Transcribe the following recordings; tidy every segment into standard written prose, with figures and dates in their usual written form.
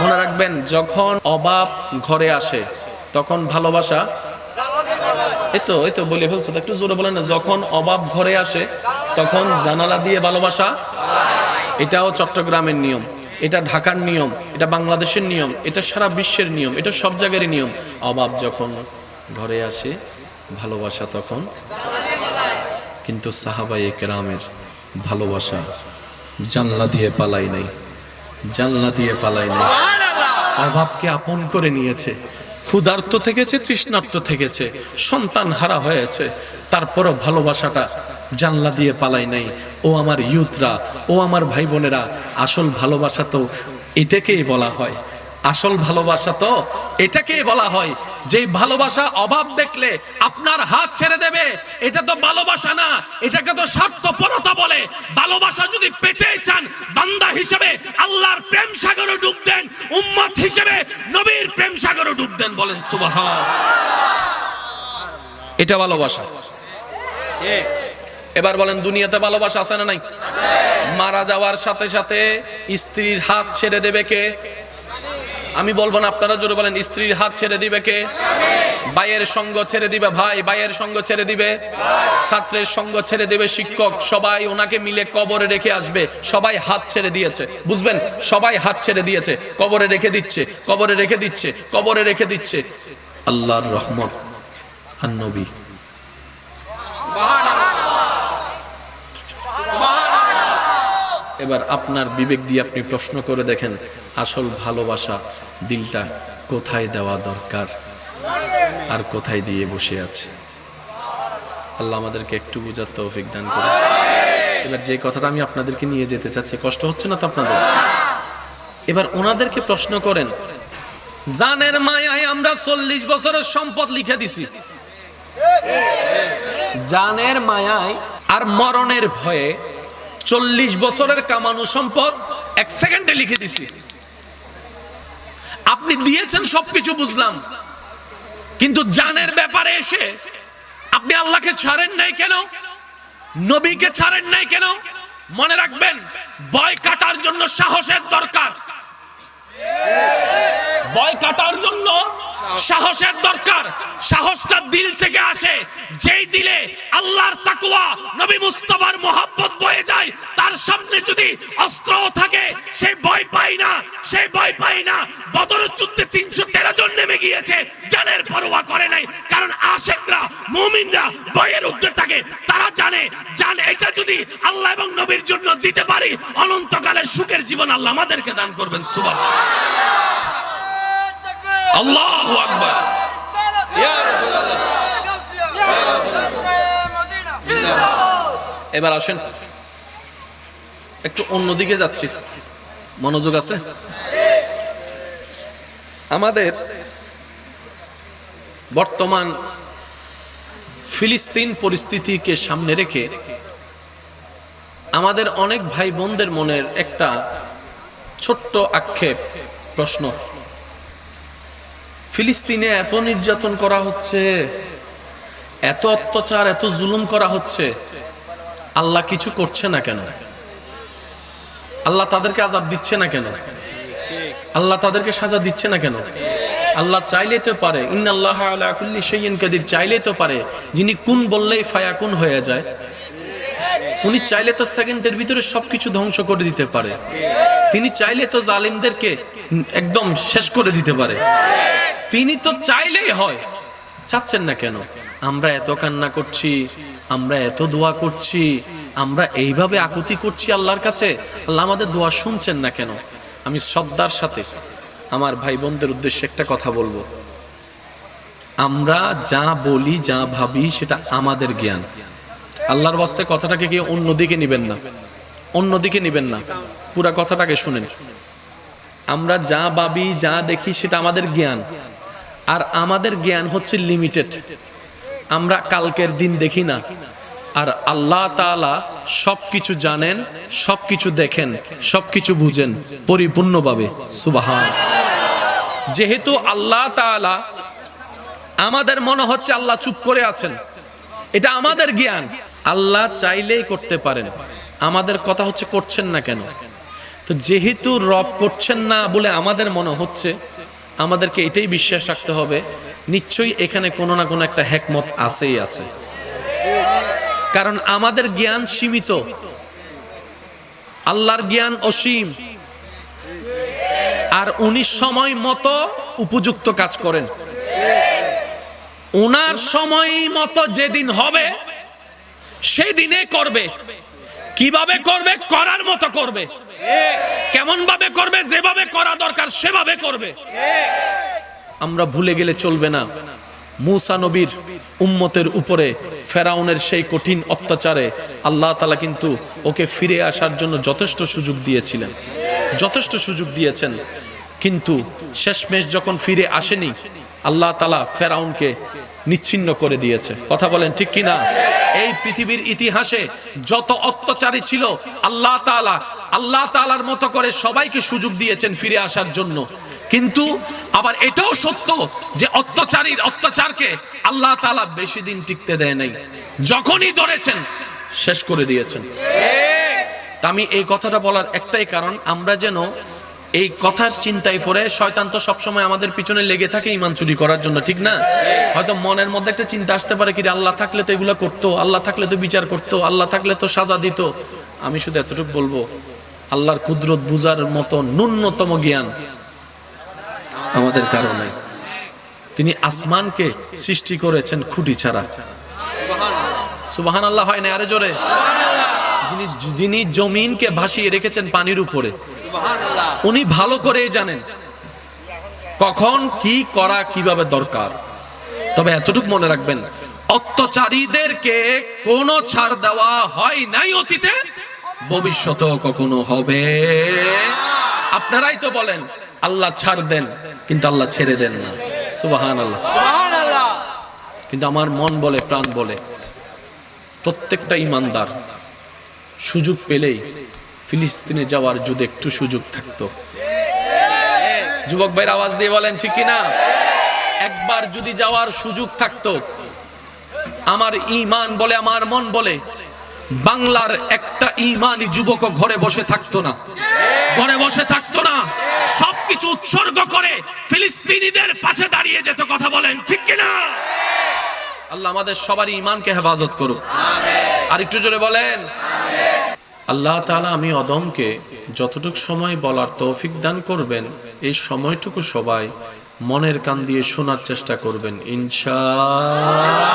মনে রাখবেন, যখন অভাব ঘরে আসে তখন ভালোবাসা, এই তো বলে ফেলছো, একটু জোরে বলেন না। যখন অভাব ঘরে আসে তখন জানালা দিয়ে ভালোবাসা। এটাও চট্টগ্রামের নিয়ম, এটা ঢাকার নিয়ম, এটা বাংলাদেশের নিয়ম, এটা সারা বিশ্বের নিয়ম, এটা সব জায়গারই নিয়ম। অভাব যখন ঘরে আসে ভালোবাসা তখন। কিন্তু সাহাবায়ে কেরামের ভালোবাসা জানলা দিয়ে পালাই নাই, জানলা দিয়ে পালাই নাই। অভাবকে আপন করে নিয়েছে, ক্ষুধার্ত থেকেছে, তৃষ্ণার্ত থেকেছে, সন্তান হারা হয়েছে, তারপরও ভালোবাসাটা জানলা দিয়ে পালাই নাই। ও আমার ইউথরা, ও আমার ভাই বোনেরা, আসল ভালোবাসা তো এটাকেই বলা হয়। আসল ভালোবাসা তো এটাকেই বলা হয়। যে ভালোবাসা অভাব দেখলে আপনার হাত ছেড়ে দেবে, এটা তো ভালোবাসা না, এটাকে তো স্বার্থপরতা বলে। ভালোবাসা যদি পেতে চান, বান্দা হিসেবে আল্লাহর প্রেম সাগরে ডুব দেন, উম্মত হিসেবে নবীর প্রেম সাগরে ডুব দেন। বলেন সুবহান। এটা ভালোবাসা। এবার বলেন, দুনিয়াতে ভালোবাসা আছে না নাই? মারা যাওয়ার সাথে সাথে স্ত্রীর হাত ছেড়ে দেবে কে? আমি বলবো না, আপনারা জোরে বলেন। স্ত্রীর হাত ছেড়ে দিবে কে? ভাইয়ের সঙ্গ ছেড়ে দিবে ভাই, ভাইয়ের সঙ্গ ছেড়ে দিবে, ছাত্রের সঙ্গ ছেড়ে দিবে শিক্ষক। সবাই ওনাকে মিলে কবরে রেখে আসবে। সবাই হাত ছেড়ে দিয়েছে, বুঝবেন, সবাই হাত ছেড়ে দিয়েছে, কবরে রেখে দিচ্ছে, কবরে রেখে দিচ্ছে, কবরে রেখে দিচ্ছে। আল্লাহর রহমত আর নবী। এবার আপনার বিবেক দিয়ে আপনি প্রশ্ন করে দেখেন, আসল ভালোবাসা দিলটা কোথায় দেওয়া দরকার আর কোথায় দিয়ে বসে আছে? আল্লাহ আমাদেরকে একটু বুঝার তৌফিক দান করুন। এবার যে কথাটা আমি আপনাদেরকে নিয়ে যেতে চাচ্ছি, কষ্ট হচ্ছে না তো আপনাদের? এবার ওনাদেরকে প্রশ্ন করেন, জানের মায়ায় আমরা 40 বছরের সম্পদ লিখে দিছি, জানের মায়ায় আর মরণের ভয়ে 40 বছরের কামানো সম্পদ 1 সেকেন্ডে লিখে দিছি। আপনি দিয়েছেন সবকিছু বুঝলাম, কিন্তু জানের ব্যাপারে এসে আপনি আল্লাহকে ছাড়েন নাই কেন? নবীকে ছাড়েন নাই কেন? মনে রাখবেন, ভয় কাটার জন্য সাহসের দরকার। ভয় কাটার জন্য সাহসের দরকার। সাহসটা দিল থেকে আসে। যেই দিলে আল্লাহর তাকওয়া, নবী মুস্তাফার মুহাব্বত বয়ে যায়, তার সামনে যদি অস্ত্রও থাকে সে ভয় পায় না, সে ভয় পায় না। বদরের যুদ্ধে 313 জন নেমে গিয়েছে, জানের পরোয়া করে নাই, কারণ আশিকরা, মুমিনরা ভয়ের ঊর্ধ্বে থাকে। তারা জানে, জান এটা যদি আল্লাহ এবং নবীর জন্য দিতে পারি, অনন্তকালের সুখের জীবন আল্লাহ আমাদেরকে দান করবেন। সুবহানাল্লাহ, আল্লাহু আকবার। ইয়া রাসূলুল্লাহ। এবার আসেন, একটু অন্যদিকে যাচ্ছি, মনোযোগ আছে? আমাদের বর্তমান ফিলিস্তিন পরিস্থিতিকে সামনে রেখে আমাদের অনেক ভাই বোনদের মনের একটা ছোট্ট আক্ষেপ, প্রশ্ন, ফিলিস্তিনে এত নির্যাতন করা হচ্ছে, এত অত্যাচার, এত জুলুম করা হচ্ছে, আল্লাহ কিছু করছে না কেন? আল্লাহ তাদেরকে আযাব দিচ্ছে না কেন? আল্লাহ তাদেরকে সাজা দিচ্ছে না কেন? আল্লাহ চাইলেই তো পারে, ইন্নাল্লাহা আলা কুল্লি শাইইন কাদির, চাইলেই তো পারে, যিনি কুন বললেই ফায়াকুন হয়ে যায়, উনি চাইলে তো সেকেন্ডের ভিতরে সবকিছু ধ্বংস করে দিতে পারে। তিনি চাইলে তো জালিমদেরকে একদম শেষ করে দিতে পারে। তিনি তো চাইলেই হয়। চাচ্ছেন না কেন? আমরা এত কান্না করছি, আমরা এত দোয়া করছি, আমরা এইভাবে আকুতি করছি আল্লাহর কাছে, আল্লাহ আমাদের দোয়া শুনছেন না কেন? আমি শ্রদ্ধার সাথে আমার ভাই বোনদের উদ্দেশ্যে একটা কথা বলবো। আমরা যা বলি, যা ভাবি, সেটা আমাদের জ্ঞান। আল্লাহর ওয়াস্তে কথাটাকে কি অন্যদিকে নিবেন না, অন্যদিকে নিবেন না, পুরা কথাটাকে শুনেন। আমরা যা ভাবি, যা দেখি, সেটা আমাদের জ্ঞান, আর আমাদের জ্ঞান হচ্ছে লিমিটেড। আমরা কালকের দিন দেখি না, আর আল্লাহ তাআলা সবকিছু জানেন, সবকিছু দেখেন, সবকিছু বুঝেন পরিপূর্ণভাবে। সুবহান। যেহেতু আল্লাহ তাআলা, আমাদের মনে হচ্ছে আল্লাহ চুপ করে আছেন, এটা আমাদের জ্ঞান। আল্লাহ চাইলেই করতে পারেন, আমাদের কথা হচ্ছে করছেন না কেন? তো যেহেতু রব করছেন না বলে আমাদের মনে হচ্ছে, আমাদেরকে এটাই বিশ্বাস রাখতে হবে নিশ্চয়ই এখানে কোনো না কোনো একটা হিকমত আছেই আছে। কারণ আমাদের জ্ঞান সীমিত, আল্লাহর জ্ঞান অসীম, আর উনি সময় মতো উপযুক্ত কাজ করেন। ওনার সময় মতো যেদিন হবে সেই দিনে করবে। কিভাবে করবে? করার মতো করবে। কেমন ভাবে করবে? যেভাবে করা দরকার সেভাবে করবে। আমরা ভুলে গেলে চলবে না, মূসা নবীর উম্মতের উপরে ফেরাউনের সেই কঠিন অত্যাচারে আল্লাহ তাআলা কিন্তু ওকে ফিরে আসার জন্য যথেষ্ট সুযোগ দিয়েছিলেন, যথেষ্ট সুযোগ দিয়েছেন। কিন্তু শেষমেশ যখন ফিরে আসেনি, আল্লাহ তাআলা ফেরাউনকে নিচ্ছিন্ন করে দিয়েছে। কথা বলেন ঠিক কিনা? এই পৃথিবীর ইতিহাসে যত অত্যাচারী ছিল আল্লাহ তাআলার মতো করে সবাইকে সুযোগ দিয়েছেন ফিরে আসার জন্য। কিন্তু আবার এটাও সত্য যে অত্যাচারীর অত্যাচারকে আল্লাহ তাআলা বেশি দিন টিকতে দেয় নাই, যখনই ধরেছেন শেষ করে দিয়েছেন। তা আমি এই কথাটা বলার একটাই কারণ, আমরা যেন এই কথার চিন্তায় পড়ে, শয়তান তো সবসময় আমাদের পিছনে লেগে থাকে ঈমান চুরি করার জন্য, ঠিক না? হয়তো মনের মধ্যে একটা চিন্তা আসতে পারে কি আল্লাহ থাকলে তো এগুলো করতো, আল্লাহ থাকলে তো বিচার করতো, আল্লাহ থাকলে তো সাজা দিত। আমি শুধু এতটুকু বলবো, আল্লাহর কুদরত বুঝার মতো ন্যূনতম জ্ঞান আমাদের কারণে। তিনি আসমানকে সৃষ্টি করেছেন খুঁটি ছাড়া। সুবহানাল্লাহ হয় না? আরে জোরে। যিনি জমিনকে ভাসিয়ে রেখেছেন পানির উপরে, উনি ভালো করে জানেন কখন কি করা কিভাবে দরকার। তবে এতটুকু মনে রাখবেন, অত্যাচারীদেরকে কোনো ছাড় দেওয়া হয় নাই অতীতে, ভবিষ্যতেও কখনো হবে। আপনারাই তো বলেন আল্লাহ ছাড় দেন, কিন্তু আল্লাহ ছেড়ে দেন না। সুবহানাল্লাহ। কিন্তু আমার মন বলে, প্রাণ বলে, প্রত্যেকটা ঈমানদার সুযোগ পেলেই ফিলিস্তিনে যাওয়ার যদি একটু সুযোগ থাকতো, যুবক ভাইয়ের আওয়াজ দিয়ে বলেন ঠিক কিনা? একবার যদি যাওয়ার সুযোগ থাকতো, আমার ঈমান বলে, আমার মন বলে, বাংলার একটা ঈমানি যুবক ঘরে বসে থাকতো না, ঘরে বসে থাকতো না, সবকিছু উৎসর্গ করে ফিলিস্তিনিদের পাশে দাঁড়িয়ে যেত। কথা বলেন ঠিক কিনা? আল্লাহ আমাদের সবার ঈমানকে হেফাজত করুক। আর একটু জোরে বলেন আল্লাহ তাআলা আমি অদমকে যতটুকু সময় বলার তৌফিক দান করবেন, এই সময়টুকু সবাই মনের কান দিয়ে শোনার চেষ্টা করবেন ইনশাআল্লাহ।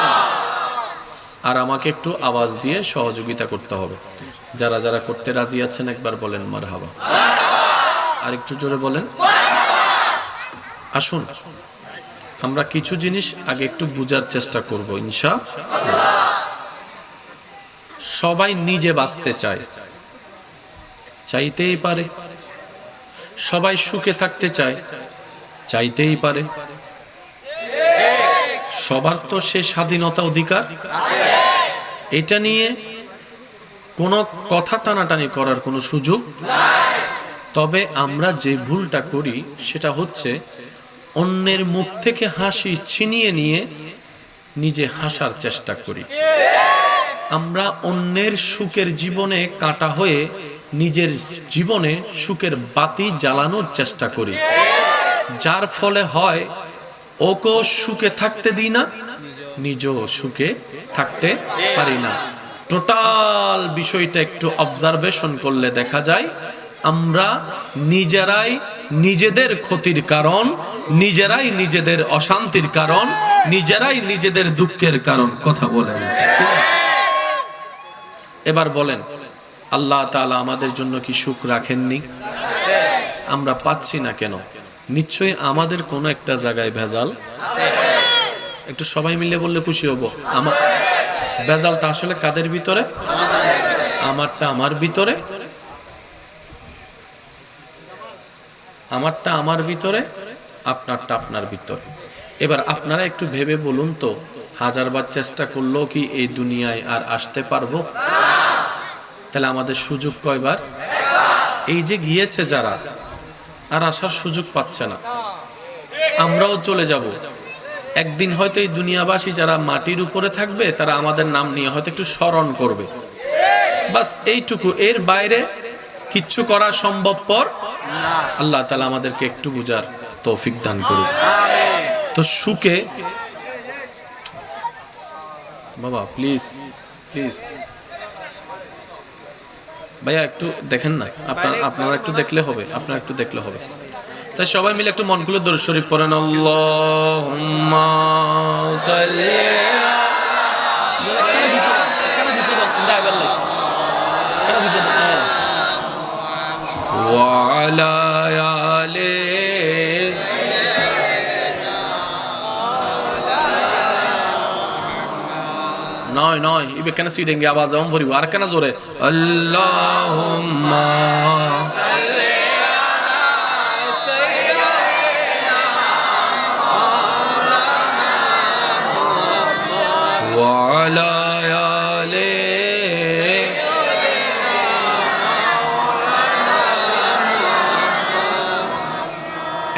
আর আমাকে একটু আওয়াজ দিয়ে সহযোগিতা করতে হবে। যারা যারা করতে রাজি আছেন একবার বলেন মারহাবা। আর একটু জোরে বলেন। আসুন আমরা কিছু জিনিস আগে একটু বুঝার চেষ্টা করব ইনশাআল্লাহ। সবাই নিজে বাঁচতে চায়, চাইতেই পারে। সবাই সুখে থাকতে চায়, চাইতেই পারে। সবার তো সে স্বাধীনতা অধিকার, এটা নিয়ে কোনো কথা টানাটানি করার কোনো সুযোগ নাই। তবে আমরা যে ভুলটা করি সেটা হচ্ছে অন্যের মুখ থেকে হাসি ছিনিয়ে নিয়ে নিজে হাসার চেষ্টা করি। আমরা অন্যের সুখের জীবনে কাঁটা হয়ে নিজের জীবনে সুখের বাতি জ্বালানোর চেষ্টা করি, যার ফলে হয় ওকে সুখে থাকতে দিই না, নিজেও সুখে থাকতে পারি না। টোটাল বিষয়টা একটু অবজারভেশন করলে দেখা যায় আমরা নিজেরাই নিজেদের ক্ষতির কারণ, নিজেরাই নিজেদের অশান্তির কারণ, নিজেরাই নিজেদের দুঃখের কারণ। কথা বলেন। এবার বলেন আল্লাহ তাআলা আমাদের জন্য কি সুখ রাখেননি? আমরা পাচ্ছি না কেন? নিশ্চয়ই আমাদের কোনো একটা জায়গায় ভেজাল আছে। একটু সবাই মিলে বললে খুশি হব। আমার ভেজালটা আসলে কাদের ভিতরে? আমারটা আমার ভিতরে, আমারটা আমার ভিতরে, আপনারটা আপনার ভিতরে। এবার আপনারা একটু ভেবে বলুন তো, হাজারবার চেষ্টা করলেও কি এই দুনিয়ায় আর আসতে পারবো? তাহলে আমাদের সুযোগ কয়বার? এই যে গিয়েছে যারা, আর আসার সুযোগ পাচ্ছে না। আমরাও চলে যাব একদিন। হয়তো এই দুনিয়াবাসী যারা মাটির উপরে থাকবে তারা আমাদের নাম নিয়ে হয়তো একটু স্মরণ করবে, বাস এইটুকু। এর বাইরে কিচ্ছু করা সম্ভবপর না। আল্লাহ তাআলা আমাদেরকে একটু বুঝার তৌফিক দান করুন। আমিন। তো সুখে বাবা প্লিজ প্লিজ ভাইয়া একটু দেখেন না, আপনারা একটু দেখলে হবে, আপনারা একটু দেখলে হবে। স্যার সবাই মিলে একটু মন খুলে দরুদ শরীফ পড়েন। আল্লাহুম্মা সাল্লি ওয়া আলা আলি নয় নয় ইবে কেন সিডেঙ্গে আওয়াজ हम ভরিব আর কেন জোরে আল্লাহুম্মা সাল্লি আলা সাইয়্যিদিনা মাওলানা ওয়া আলা আলি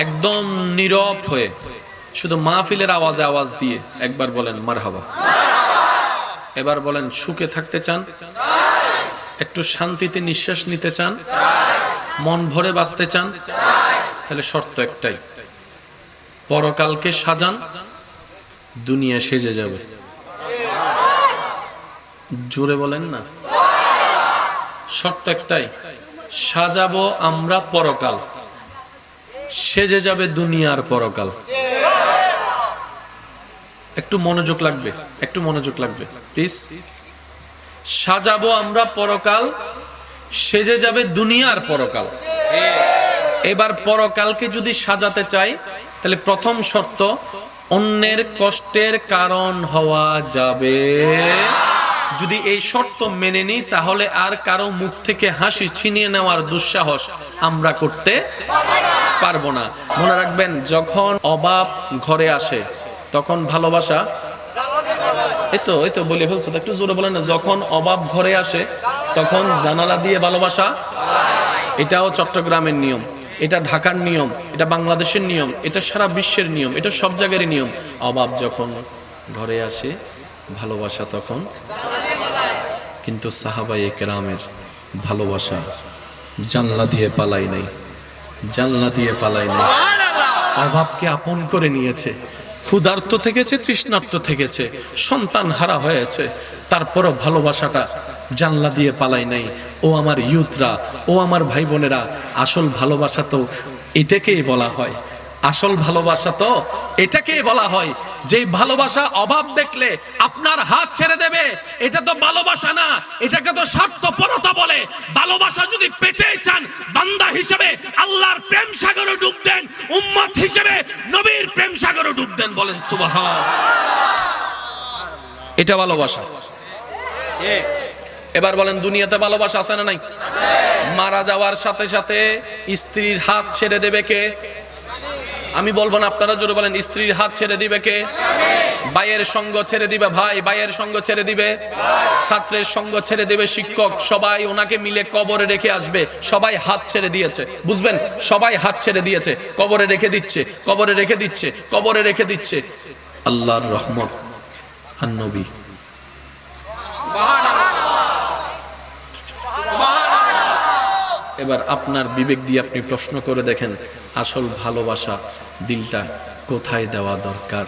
একদম নীরব হয়ে শুধু মাহফিলের আওয়াজে আওয়াজ দিয়ে একবার বলেন মারহাবা। এবার বলেন সুখে থাকতে চান, একটু শান্তিতে নিঃশ্বাস নিতে চান, মন ভরে বাঁচতে চান, তাহলে শর্ত একটাই, পরকালকে সাজান, দুনিয়া সেজে যাবে। জোরে বলেন না, শর্ত একটাই, সাজাবো আমরা পরকাল, সেজে যাবে দুনিয়ার পরকাল। একটু মনোযোগ লাগবে, একটু মনোযোগ লাগবে প্লিজ। সাজাবো আমরা পরকাল, সেজে যাবে দুনিয়ার পরকাল। এবার পরকালকে যদি সাজাতে চাই তাহলে প্রথম শর্ত, অন্যের কষ্টের কারণ হওয়া যাবে। যদি এই শর্ত মেনে নিই তাহলে আর কারো মুখ থেকে হাসি ছিনিয়ে নেওয়ার দুঃসাহস আমরা করতে পারবো না। মনে রাখবেন, যখন অভাব ঘরে আসে তখন ভালোবাসা, এই তো বলে ফেলছো, একটু জোরে বলেন না। যখন অভাব ঘরে আসে তখন জানালা দিয়ে ভালোবাসা। এটাও চট্টগ্রামের নিয়ম, এটা ঢাকার নিয়ম, এটা বাংলাদেশের নিয়ম, এটা সারা বিশ্বের নিয়ম, এটা সব জায়গারই নিয়ম। অভাব যখন ঘরে আসে ভালোবাসা তখন। কিন্তু সাহাবায়ে কেরামের ভালোবাসা জানলা দিয়ে পালাই নাই, জানলা দিয়ে পালাই নাই, অভাবকে আপন করে নিয়েছে। ক্ষুধার্ত থেকেছে, তৃষ্ণার্ত থেকেছে, সন্তান হারা হয়েছে, তারপরও ভালোবাসাটা জানলা দিয়ে পালাই নাই। ও আমার ইউথরা, ও আমার ভাই বোনেরা, আসল ভালোবাসা তো এটাকেই বলা হয়, আসল ভালোবাসা তো এটাকেই বলা হয়। যে ভালোবাসা অভাব দেখলে আপনার হাত ছেড়ে দেবে, এটা তো ভালোবাসা না, এটাকে তো স্বার্থপরতা বলে। ভালোবাসা যদি পেতে চান, বান্দা হিসেবে আল্লাহর প্রেম সাগরে ডুব দেন, উম্মত হিসেবে নবীর প্রেম সাগরে ডুব দেন। বলেন সুবহান। এটা ভালোবাসা। এবার বলেন, দুনিয়াতে ভালোবাসা আছে না নাই? মারা যাওয়ার সাথে সাথে স্ত্রীর হাত ছেড়ে দেবে কে? আমি বলবো না, আপনারা জোরে বলেন। স্ত্রীর হাত ছেড়ে দিবে কে? ভাইয়ের সঙ্গ ছেড়ে দিবে ভাই, ভাইয়ের সঙ্গ ছেড়ে দিবে ছাত্রের সঙ্গ ছেড়ে দিবে শিক্ষক, সবাই ওনাকে মিলে কবরে রেখে আসবে। সবাই হাত ছেড়ে দিয়েছে, বুঝবেন, সবাই হাত ছেড়ে দিয়েছে, কবরে রেখে দিচ্ছে, কবরে রেখে দিচ্ছে, কবরে রেখে দিচ্ছে। আল্লাহর রহমত আর নবী। এবার আপনার বিবেক দিয়ে আপনি প্রশ্ন করে দেখেন, আসল ভালোবাসা দিলটা কোথায় দেওয়া দরকার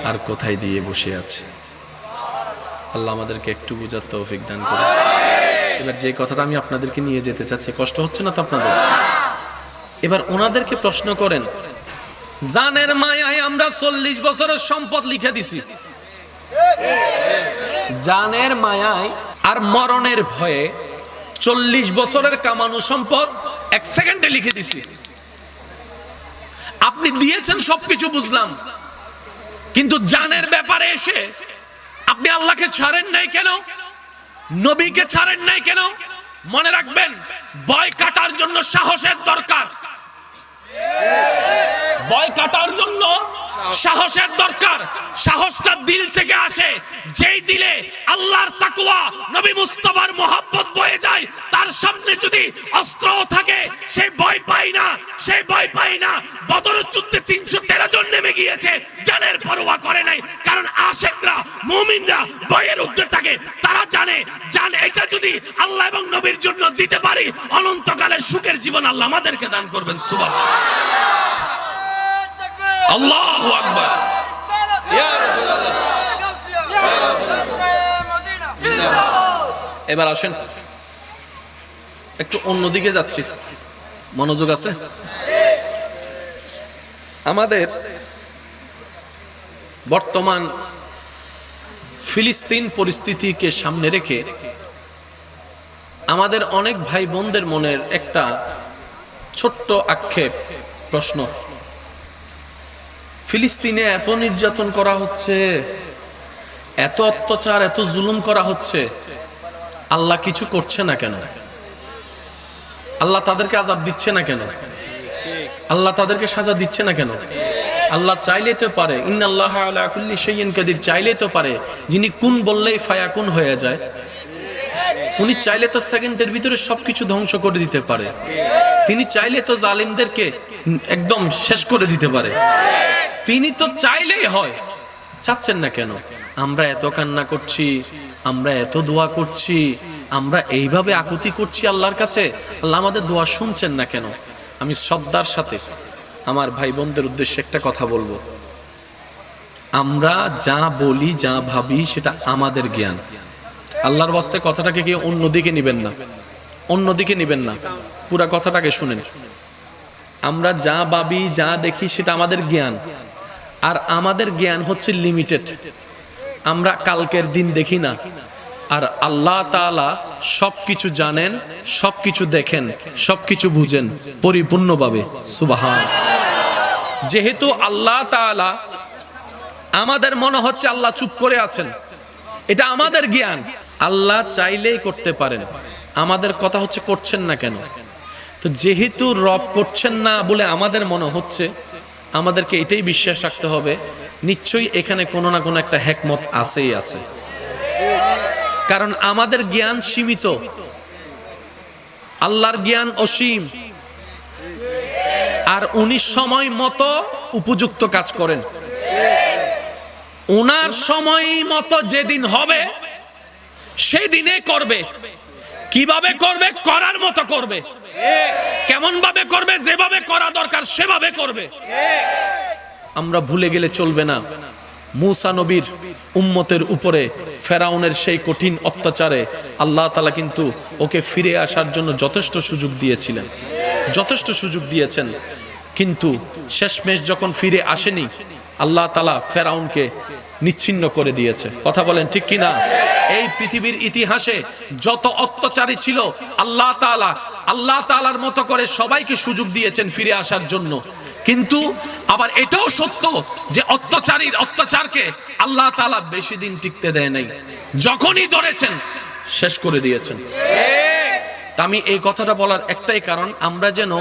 আর কোথায় দিয়ে বসে আছে? আল্লাহ আমাদেরকে একটু বুঝার তৌফিক দান করে। এবার যে কথাটা আমি আপনাদেরকে নিয়ে যেতে চাচ্ছি, কষ্ট হচ্ছে না তো আপনাদের? এবার ওনাদেরকে প্রশ্ন করেন, জানের মায়ায় আমরা 40 বছরের সম্পদ লিখে দিছি, জানের মায়ায় আর মরণের ভয়ে 40 বছরের কামানো সম্পদ 1 সেকেন্ডে লিখে দিছি। আপনি দিয়েছেন সবকিছু বুঝলাম, কিন্তু জানের ব্যাপারে এসে আপনি আল্লাহকে ছাড়েন নাই কেন? নবীকে ছাড়েন নাই কেন? মনে রাখবেন, ভয় কাটার জন্য সাহসের দরকার, ভয় কাটার জন্য সাহসের দরকার। সাহসটা দিল থেকে আসে, যেই দিলে আল্লাহর তাকওয়া নবী মুস্তাফার মোহাব্বত বয়ে যায়, তার সামনে যদি অস্ত্রও থাকে সে ভয় পায় না, সে ভয় পায় না। বদরের যুদ্ধে 313 জন নেমে গিয়েছে, জানের পরোয়া করে নাই, কারণ আশিকরা মুমিনরা ভয়ের ঊর্ধ্বে থাকে। তারা জানে জান এটা যদি আল্লাহ এবং নবীর জন্য দিতে পারি, অনন্তকালের সুখের জীবন আল্লাহ আমাদেরকে দান করবেন। সুবহানাল্লাহ, আল্লাহু আকবার। এবার আসেন একটু অন্যদিকে যাচ্ছি, মনোযোগ আছে? আমাদের বর্তমান ফিলিস্তিন পরিস্থিতিকে সামনে রেখে আমাদের অনেক ভাই বোনদের মনের একটা ছোট্ট আক্ষেপ, প্রশ্ন, ফিলিস্তিনে এত নির্যাতন করা হচ্ছে, এত অত্যাচার, এত জুলুম করা হচ্ছে, আল্লাহ কিছু করছে না কেন? আল্লাহ তাদেরকে আযাব দিচ্ছে না কেন? আল্লাহ তাদেরকে সাজা দিচ্ছে না কেন? আল্লাহ চাইলে তো পারে, ইন্নাল্লাহা আলা কুল্লি শাইইন কাদির, চাইলে তো পারে, যিনি কুন বললেই ফায়াকুন হয়ে যায়, উনি চাইলে তো সেকেন্ডের ভিতরে সবকিছু ধ্বংস করে দিতে পারে। তিনি চাইলে তো জালিমদেরকে একদম শেষ করে দিতে পারে। তিনি তো চাইলেই হয়, চাচ্ছেন না কেন? আমরা এত কান্না করছি, আমরা এত দোয়া করছি, আমরা এইভাবে আকুতি করছি আল্লাহর কাছে, আল্লাহ আমাদের দোয়া শুনছেন না কেন? আমি শ্রদ্ধার সাথে আমার ভাই বোনদের উদ্দেশ্যে একটা কথা বলবো, আমরা যা বলি, যা ভাবি, সেটা আমাদের জ্ঞান। আল্লাহর ওয়াস্তে কথাটাকে কি অন্যদিকে নিবেন না, অন্যদিকে নিবেন না, পুরা কথাটাকে শুনেন। আমরা যা ভাবি, যা দেখি, সেটা আমাদের জ্ঞান, আর আমাদের জ্ঞান হচ্ছে লিমিটেড। আমরা কালকের দিন দেখি না, আর আল্লাহ তাআলা সবকিছু জানেন, সবকিছু দেখেন, সবকিছু বুঝেন পরিপূর্ণভাবে। সুবহান। যেহেতু আল্লাহ তাআলা, আমাদের মনে হচ্ছে আল্লাহ চুপ করে আছেন, এটা আমাদের জ্ঞান। আল্লাহ চাইলেই করতে পারেন, আমাদের কথা হচ্ছে করছেন না কেন? তো যেহেতু রব করছেন না বলে আমাদের মনে হচ্ছে, আমাদেরকে এটাই বিশ্বাস রাখতে হবে, নিশ্চয়ই এখানে কোনো না কোনো একটা হিকমত আছেই আছে। কারণ আমাদের জ্ঞান সীমিত, আল্লাহর জ্ঞান অসীম, আর উনি সময় মতো উপযুক্ত কাজ করেন। ওনার সময় মতো যেদিন হবে সেই দিনে করবে। কিভাবে করবে? করার মতো করবে। কেমন ভাবে করবে? যেভাবে করা দরকার সেভাবে করবে। আমরা ভুলে গেলে চলবে না, মূসা নবীর উম্মতের উপরে ফেরাউনের সেই কঠিন অত্যাচারে আল্লাহ তাআলা কিন্তু ওকে ফিরে আসার জন্য যথেষ্ট সুযোগ দিয়েছিলেন, যথেষ্ট সুযোগ দিয়েছেন। কিন্তু শেষমেশ যখন ফিরে আসেনি, আল্লাহ তাআলা ফেরাউনকে নিচ্ছিন্ন করে দিয়েছে। কথা বলেন ঠিক কিনা? এই পৃথিবীর ইতিহাসে যত অত্যাচারী ছিল, আল্লাহ তাআলার মতো করে সবাইকে সুযোগ দিয়েছেন ফিরে আসার জন্য। কিন্তু আবার এটাও সত্য যে অত্যাচারীর অত্যাচারকে আল্লাহ তাআলা বেশি দিন টিকতে দেয় নাই, যখনই ধরেছেন শেষ করে দিয়েছেন। তা আমি এই কথাটা বলার একটাই কারণ, আমরা যেন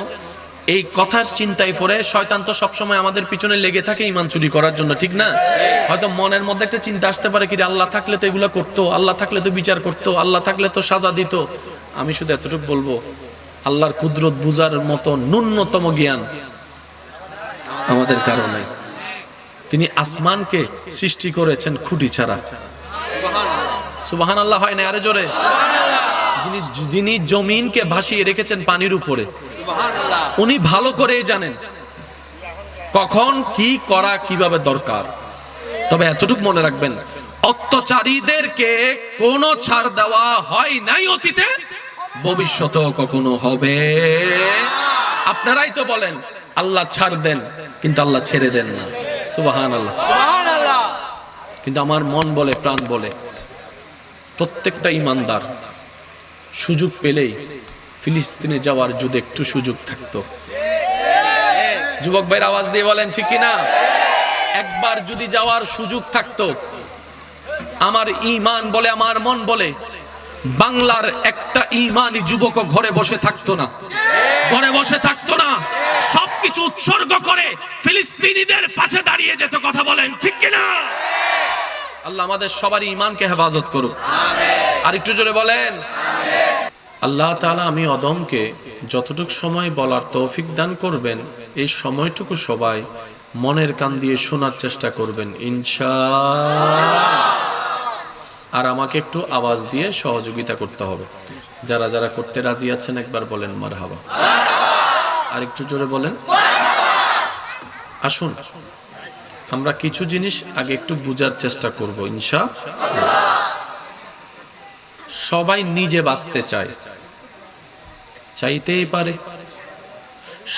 এই কথার চিন্তায় পড়ে, শয়তান তো সবসময় আমাদের পিছনে লেগে থাকে ঈমান চুরি করার জন্য, ঠিক না? হয়তো মনের মধ্যে একটা চিন্তা আসতে পারে, কি আল্লাহ থাকলে তো এগুলো করতো, আল্লাহ থাকলে তো বিচার করতো, আল্লাহ থাকলে তো সাজা দিত। আমি শুধু এতটুকু বলবো, আল্লাহর কুদরত বুঝার মতো ন্যূনতম জ্ঞান আমাদের কারো নাই। তিনি আসমানকে সৃষ্টি করেছেন খুঁটি ছাড়া। সুবহানাল্লাহ হয় না? আরে জোরে। যিনি জমিনকে ভাসিয়ে রেখেছেন পানির উপরে, উনি ভালো করে জানেন কখন কি করা কিভাবে দরকার। তবে এতটুকু মনে রাখবেন, অত্যাচারীদেরকে কোনো ছাড় দেওয়া হয় নাই অতীতে, ভবিষ্যতেও কখনো হবে। আপনারাই তো বলেন আল্লাহ ছাড় দেন, কিন্তু আল্লাহ ছেড়ে দেন না। সুবহানাল্লাহ। কিন্তু আমার মন বলে, প্রাণ বলে, প্রত্যেকটা ঈমানদার সুযোগ পেলেই ফিলিস্তিনে যাওয়ার যদি একটু সুযোগ থাকতো। যুবক ভাইয়ের আওয়াজ দিয়ে বলেন ঠিক কিনা? একবার যদি যাওয়ার সুযোগ থাকতো, আমার ঈমান বলে, আমার মন বলে, বাংলার একটা ঈমানি যুবক ঘরে বসে থাকতো না, ঘরে বসে থাকতো না। সব কিছু উৎসর্গ করে ফিলিস্তিনিদের পাশে দাঁড়িয়ে যেত। কথা বলেন ঠিক কিনা? আল্লাহ আমাদের সবারই ঈমানকে হেফাজত করুক। আর একটু জোরে বলেন আল্লাহ তাআলা আমি অদমকে যতটুকু সময় বলার তৌফিক দান করবেন, এই সময়টুকু সবাই মনের কান দিয়ে শোনার চেষ্টা করবেন ইনশাআল্লাহ। আর আমাকে একটু আওয়াজ দিয়ে সহযোগিতা করতে হবে। যারা যারা করতে রাজি আছেন একবার বলেন মারহাবা। আর একটু জোরে বলেন। আসুন আমরা কিছু জিনিস আগে একটু বুঝার চেষ্টা করব ইনশাআল্লাহ। সবাই নিজে বাঁচতে চায়, চাইতেই পারে।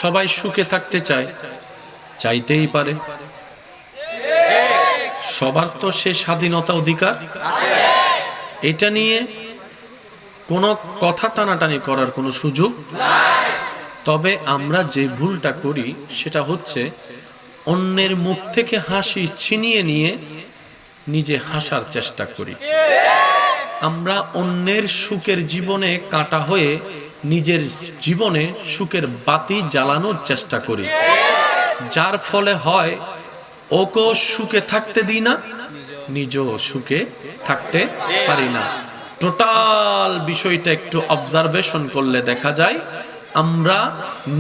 সবাই সুখে থাকতে চায়, চাইতেই পারে। সবার তো সে স্বাধীনতা অধিকার আছে, এটা নিয়ে কোনো কথা টানাটানি করার কোনো সুযোগ নাই। তবে আমরা যে ভুলটা করি সেটা হচ্ছে অন্যের মুখ থেকে হাসি ছিনিয়ে নিয়ে নিজে হাসার চেষ্টা করি। আমরা অন্যের সুখের জীবনে কাঁটা হয়ে নিজের জীবনে সুখের বাতি জ্বালানোর চেষ্টা করি, যার ফলে হয় ওকেও সুখে থাকতে দিই না, নিজেও সুখে থাকতে পারি না। টোটাল বিষয়টা একটু অবজারভেশন করলে দেখা যায় আমরা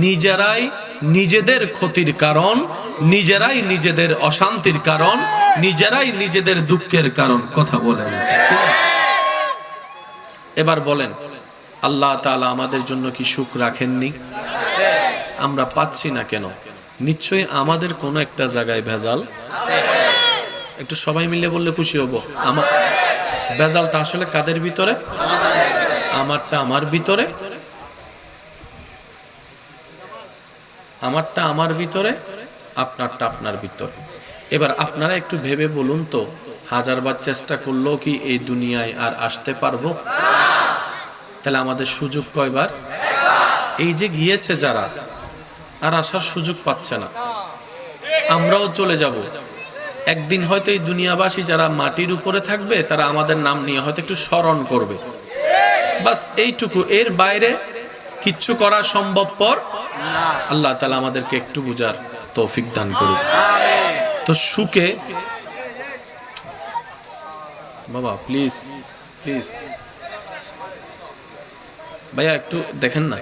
নিজেরাই নিজেদের ক্ষতির কারণ, নিজেরাই নিজেদের অশান্তির কারণ, নিজেরাই নিজেদের দুঃখের কারণ। কথা বলেন। এবার বলেন আল্লাহ তাআলা আমাদের জন্য কি সুখ রাখেননি? আমরা পাচ্ছি না কেন? নিশ্চয়ই আমাদের কোন একটা জায়গায় ভেজাল আছে। একটু সবাই মিলে বললে খুশি হব। আমার ভেজালটা আসলে কাদের ভিতরে? আমারটা আমার ভিতরে, আমারটা আমার ভিতরে, আপনারটা আপনার ভিতরে। এবার আপনারা একটু ভেবে বলুন তো, হাজারবার চেষ্টা করলেও কি এই দুনিয়ায় আর আসতে পারবো? তাহলে আমাদের সুযোগ কয়বার? এই যে গিয়েছে যারা, আর আসার সুযোগ পাচ্ছে না। আমরাও চলে যাব একদিন। হয়তো এই দুনিয়াবাসী যারা মাটির উপরে থাকবে তারা আমাদের নাম নিয়ে হয়তো একটু স্মরণ করবে, বাস এইটুকু। এর বাইরে কিচ্ছু করা সম্ভবপর না। আল্লাহ তাআলা আমাদেরকে একটু বুঝার তৌফিক দান করুন। তো সুখে বাবা প্লিজ প্লিজ ভাইয়া একটু দেখেন না,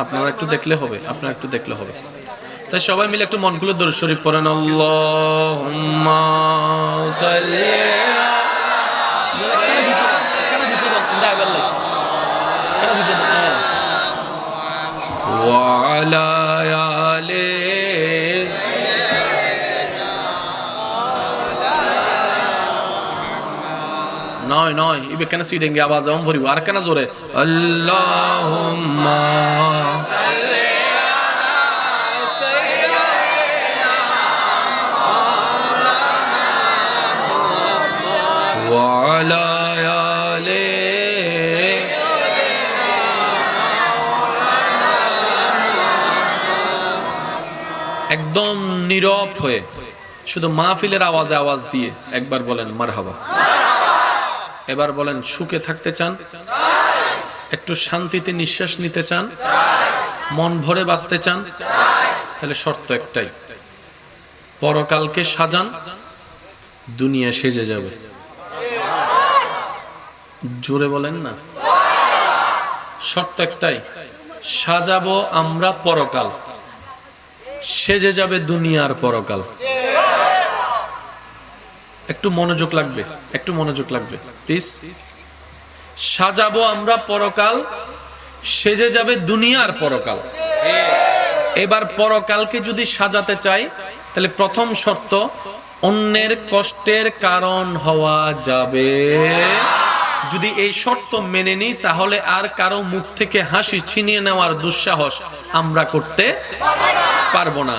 আপনারা একটু দেখলে হবে, আপনারা একটু দেখলে হবে। স্যার সবাই মিলে একটু মন খুলে দরুদ শরীফ পড়েন। আল্লাহুম্মা সাল্লি ওয়া আলা আলি নয় নয় ইবে কেন সিডেঙ্গে আওয়াজ অম ভরিব আর কেন জোরে আল্লাহুম্মা সাল্লি আলা সাইয়্যিদিনা মাওলানা ওয়া আলা আলি একদম নীরব হয়ে শুধু মাহফিলের আওয়াজে আওয়াজ দিয়ে একবার বলেন মারহাবা। এবার বলেন সুখে থাকতে চান? একটু শান্তিতে নিঃশ্বাস নিতে চান? মন ভরে বাঁচতে চান? তাহলে শর্ত একটাই, পরকালকে সাজান, দুনিয়া সেজে যাবে। জোরে বলেন না। শর্ত একটাই, সাজাবো আমরা পরকাল, সেজে যাবে দুনিয়ার পরকাল। একটু মনোযোগ লাগবে, একটু মনোযোগ লাগবে প্লিজ। সাজাবো আমরা পরকাল, সেজে যাবে দুনিয়ার পরকাল। এবার পরকালকে যদি সাজাতে চাই তাহলে প্রথম শর্ত, অন্যের কষ্টের কারণ হওয়া যাবে। যদি এই শর্ত মেনে নিই তাহলে আর কারো মুখ থেকে হাসি ছিনিয়ে নেওয়ার দুঃসাহস আমরা করতে পারবো না।